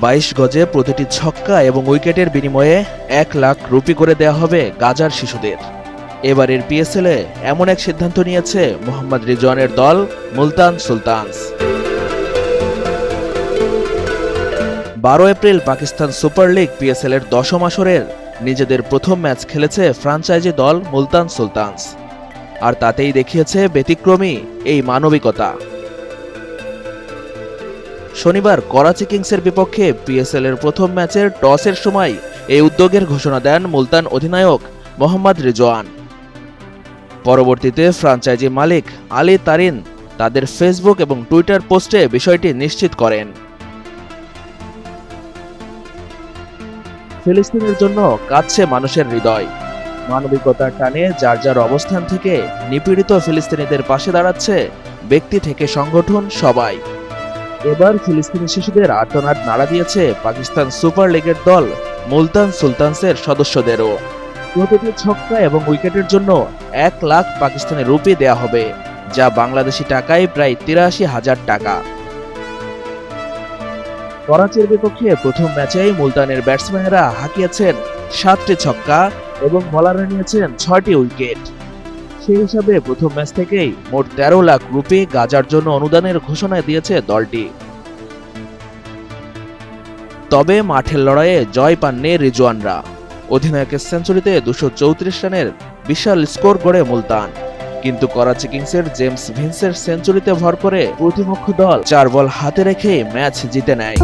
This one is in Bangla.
22 গজে প্রতিটি ছক্কা এবং উইকেটের বিনিময়ে 1 লাখ রুপি করে দেয়া হবে গাজার শিশুদের। এবারের পিএসএলে এমন এক সিদ্ধান্ত নিয়েছে মোহাম্মদ রিজওয়ানের দল Multan Sultans. 12 April Pakistan super league পিএসএলের 10ম আসরের নিজেদের প্রথম ম্যাচ খেলেছে ফ্র্যাঞ্চাইজি দল মুলতান সুলতানস, আর তাতেই দেখিয়েছে ব্যতিক্রমী এই মানবিকতা। শনিবার করাচি কিংসের বিপক্ষে পিএসএলের প্রথম ম্যাচের টসের সময় এই উদ্যোগের ঘোষণা দেন মুলতান অধিনায়ক মোহাম্মদ রিজওয়ান। পরবর্তীতে ফ্র্যাঞ্চাইজি মালিক আলী তারিন তাদের ফেসবুক এবং টুইটার পোস্টে বিষয়টি নিশ্চিত করেন। ফিলিস্তিনের জন্য কাঁদছে মানুষের হৃদয়। মানবিকতার টানে যার যার অবস্থান থেকে নিপীড়িত ফিলিস্তিনিদের পাশে দাঁড়াচ্ছে ব্যক্তি থেকে সংগঠন সবাই। এবার ফিলিস্তিনি শিশুদের আর্তনাদ নাড়া দিয়েছে পাকিস্তান সুপার লিগের দল মুলতান সুলতানসের সদস্যদেরও। প্রতিটি ছক্কা এবং উইকেটের জন্য 1 লাখ পাকিস্তানি রুপি দেয়া হবে, যা বাংলাদেশি টাকায় প্রায় 83,000 টাকা। করাচির বিপক্ষে প্রথম ম্যাচেই মুলতানের ব্যাটসম্যানেরা হাঁকিয়েছেন 7টি ছক্কা এবং বোলাররা নিয়েছেন 6টি উইকেট। সেই হিসাবে প্রথম ম্যাচ থেকেই মোট 13 লাখ রুপি গাজার জন্য অনুদানের ঘোষণা দিয়েছে দলটি। তবে মাঠের লড়াইয়ে জয় পাননি রিজওয়ানরা। অধিনায়কের সেঞ্চুরিতে 234 রানের বিশাল স্কোর গড়ে মুলতান, কিন্তু করাচি কিংসের জেমস ভিন্সের সেঞ্চুরিতে ভর করে প্রতিপক্ষ দল 4 বল হাতে রেখে ম্যাচ জিতে নেয়।